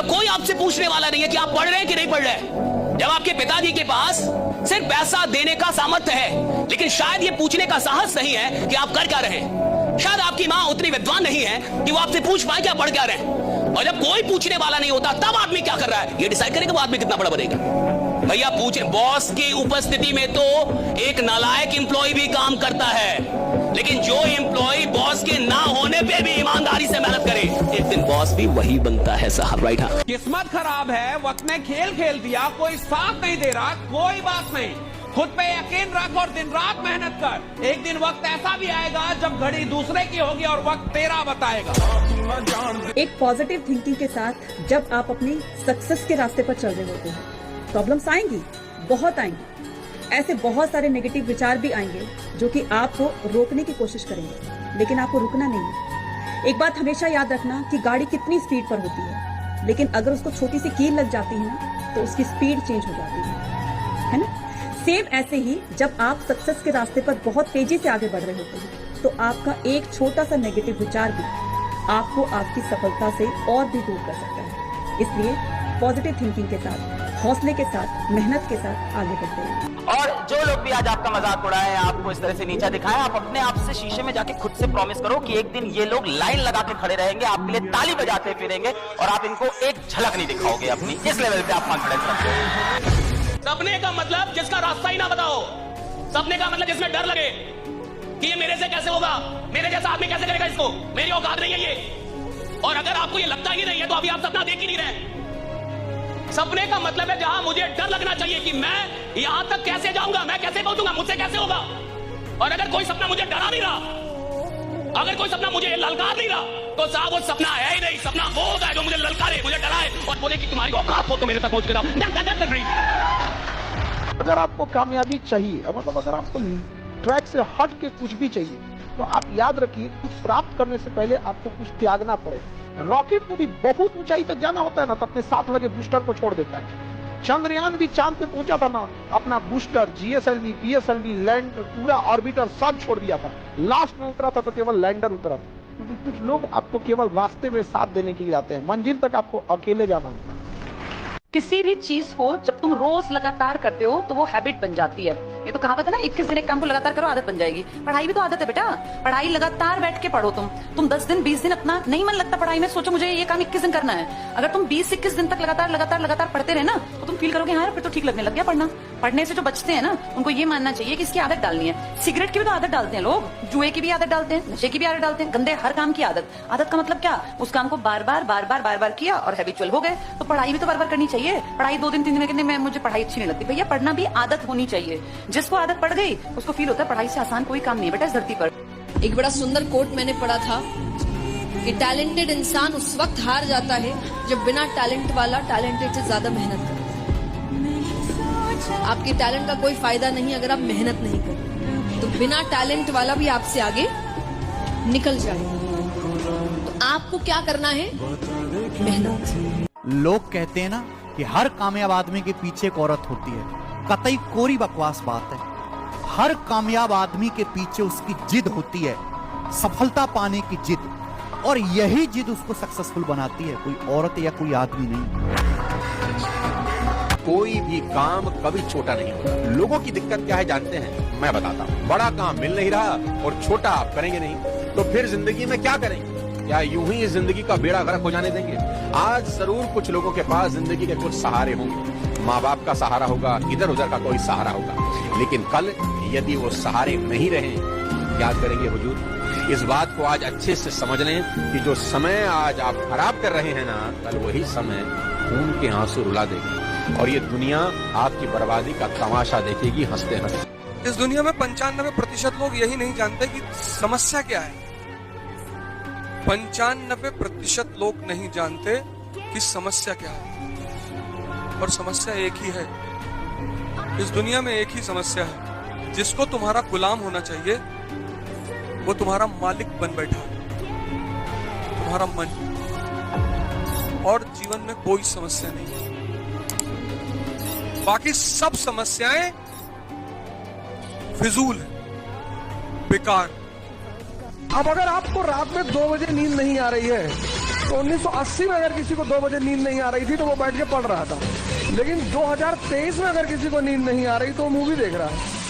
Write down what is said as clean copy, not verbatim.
जब कोई आपसे पूछने वाला नहीं है कि आप पढ़ रहे हैं कि नहीं पढ़ रहे, जब आपके पिताजी के पास सिर्फ पैसा देने का सामर्थ्य है लेकिन शायद ये पूछने का साहस नहीं है कि आप कर क्या रहे हैं, शायद आपकी मां उतनी विद्वान नहीं है कि वो आपसे पूछ पाए कि आप पढ़ क्या रहे हैं, और जब कोई पूछने वाला नहीं होता तब आदमी क्या कर रहा है ये डिसाइड करेगा वो आदमी कितना बड़ा बनेगा। भैया पूछे, बॉस की उपस्थिति में तो एक नालायक एम्प्लॉय भी काम करता है, लेकिन जो एम्प्लॉय बॉस के ना होने पे भी ईमानदारी से मेहनत करे एक दिन बॉस भी वही बनता है साहब, राइट? हाँ, किस्मत खराब है, वक्त ने खेल खेल दिया, कोई साथ नहीं दे रहा, कोई बात नहीं, खुद पे यकीन रख और दिन रात मेहनत कर। एक दिन वक्त ऐसा भी आएगा जब घड़ी दूसरे की होगी और वक्त तेरा बताएगा। एक पॉजिटिव थिंकिंग के साथ जब आप अपनी सक्सेस के रास्ते पर चल रहे होते हैं, प्रॉब्लम्स आएंगी, बहुत आएंगी, ऐसे बहुत सारे नेगेटिव विचार भी आएंगे जो कि आपको रोकने की कोशिश करेंगे, लेकिन आपको रुकना नहीं है। एक बात हमेशा याद रखना कि गाड़ी कितनी स्पीड पर होती है, लेकिन अगर उसको छोटी सी कील लग जाती है ना तो उसकी स्पीड चेंज हो जाती है ना? सेम ऐसे ही जब आप सक्सेस के रास्ते पर बहुत तेजी से आगे बढ़ रहे होते हैं तो आपका एक छोटा सा नेगेटिव विचार भी आपको आपकी सफलता से और भी दूर कर सकता है। इसलिए पॉजिटिव थिंकिंग के साथ, हौसले के साथ, मेहनत के साथ आगे बढ़ते हैं। और जो लोग भी आज आपका मजाक उड़ाए, आपको इस तरह से नीचा दिखाएं, आप अपने आप से शीशे में जाके खुद से प्रॉमिस करो कि एक दिन ये लोग लाइन लगा के खड़े रहेंगे, आपके लिए ताली बजाते फिरेंगे और आप इनको एक झलक नहीं दिखाओगे अपनी। इस लेवल पे आप कॉन्फिडेंस रखो। सपने का मतलब जिसका रास्ता ही ना बताओ, सपने का मतलब जिसमें डर लगे कि ये मेरे से कैसे होगा, मेरे जैसा आदमी कैसे करेगा इसको, मेरी औकात नहीं है ये। और अगर आपको ये लगता ही नहीं है तो अभी आप सपना देख ही नहीं रहे। सपने का मतलब है जहां मुझे डर लगना चाहिए कि मैं यहां तक कैसे जाऊंगा, मैं कैसे पहुंचूंगा, मुझसे कैसे होगा। और अगर कोई सपना मुझे डरा नहीं रहा, अगर कोई सपना मुझे ललकार नहीं रहा, तो साहब वो सपना है ही नहीं। सपना वो होता है जो मुझे ललकारे, मुझे डराए और बोले कि तुम्हारी औकात हो तो मेरे तक पहुंच के जाओ। अगर आपको कामयाबी चाहिए, मतलब अगर आपको ट्रैक से हट के कुछ भी चाहिए, तो आप याद रखिए कुछ प्राप्त करने से पहले आपको कुछ त्यागना पड़े। रॉकेट को भी बहुत ऊंचाई तक जाना होता है ना, तो अपने साथ लगे बूस्टर को छोड़ देता है। चंद्रयान भी चांद पे पहुंचा था ना, अपना बूस्टर, जीएसएलवी, पीएसएलवी, लैंड, पूरा ऑर्बिटर सब छोड़ दिया था। लास्ट में उतरा था तो केवल लैंडर उतरा था। क्योंकि कुछ लोग आपको केवल रास्ते में साथ देने के लिए आते हैं, मंजिल तक आपको अकेले जाना होता है। किसी भी चीज को जब तुम रोज लगातार करते हो तो वो हैबिट बन जाती है। ये तो कहावत है ना, 21 दिन एक काम को लगातार करो आदत बन जाएगी। पढ़ाई भी तो आदत है बेटा, पढ़ाई लगातार बैठ के पढ़ो। तुम 10 दिन 20 दिन अपना नहीं मन लगता पढ़ाई में, सोचो मुझे ये काम 21 दिन करना है। अगर तुम 20-21 दिन तक लगातार पढ़ते रहे ना तो तुम फील करोगे हाँ फिर तो ठीक लगने लग गया पढ़ना। पढ़ने से जो बचते हैं ना उनको ये मानना चाहिए कि इसकी आदत डालनी है। सिगरेट की भी तो आदत डालते हैं लोग, जुए की भी आदत डालते हैं, नशे की भी आदत डालते हैं, गंदे हर काम की आदत। आदत का मतलब क्या, उस काम को बार बार किया और हैबिचुअल हो गए। तो पढ़ाई भी तो बार बार करनी चाहिए। पढ़ाई 2 दिन 3 दिन करने में मुझे पढ़ाई अच्छी नहीं लगती, भैया पढ़ना भी आदत होनी चाहिए। जिसको आदत पड़ गई उसको फील होता है पढ़ाई से आसान कोई काम नहीं है बेटा इस धरती पर। एक बड़ा सुंदर कोट मैंने पढ़ा था कि टैलेंटेड इंसान उस वक्त हार जाता है जब बिना टैलेंट वाला टैलेंटेड से ज्यादा मेहनत करे। आपके टैलेंट का कोई फायदा नहीं अगर आप मेहनत नहीं करते, तो बिना टैलेंट वाला भी आपसे आगे निकल जाएगा। तो आपको क्या करना है, मेहनत। लोग कहते हैं ना कि हर कामयाब आदमी के पीछे एक औरत होती है, कतई कोरी बकवास बात है। हर कामयाब आदमी के पीछे उसकी जिद होती है, सफलता पाने की जिद, और यही जिद उसको सक्सेसफुल बनाती है, कोई औरत या कोई आदमी नहीं। कोई भी काम कभी छोटा नहीं होता। लोगों की दिक्कत क्या है जानते हैं, मैं बताता हूँ। बड़ा काम मिल नहीं रहा और छोटा आप करेंगे नहीं, तो फिर जिंदगी में क्या करेंगे? क्या यूं ही इस जिंदगी का बेड़ा गर्क हो जाने देंगे? आज जरूर कुछ लोगों के पास जिंदगी के कुछ सहारे होंगे, माँ बाप का सहारा होगा, इधर उधर का कोई सहारा होगा, लेकिन कल यदि वो सहारे नहीं रहे, क्या करेंगे हुजूर? इस बात को आज अच्छे से समझ लें कि जो समय आज आप खराब कर रहे हैं ना, कल वही समय खून के आंसू रुला देगा और ये दुनिया आपकी बर्बादी का तमाशा देखेगी हंसते हंसते। इस दुनिया में 95% लोग यही नहीं जानते कि समस्या क्या है। 95% लोग नहीं जानते कि समस्या क्या है, और समस्या एक ही है। इस दुनिया में एक ही समस्या है, जिसको तुम्हारा गुलाम होना चाहिए वो तुम्हारा मालिक बन बैठा है, तुम्हारा मन। और जीवन में कोई समस्या नहीं है, बाकी सब समस्याएं फिजूल है, बेकार। अब अगर आपको रात में 2 बजे नींद नहीं आ रही है तो 1980 में अगर किसी को 2 बजे नींद नहीं आ रही थी तो वो बैठ के पढ़ रहा था, लेकिन 2023 में अगर किसी को नींद नहीं आ रही तो वो मूवी देख रहा है।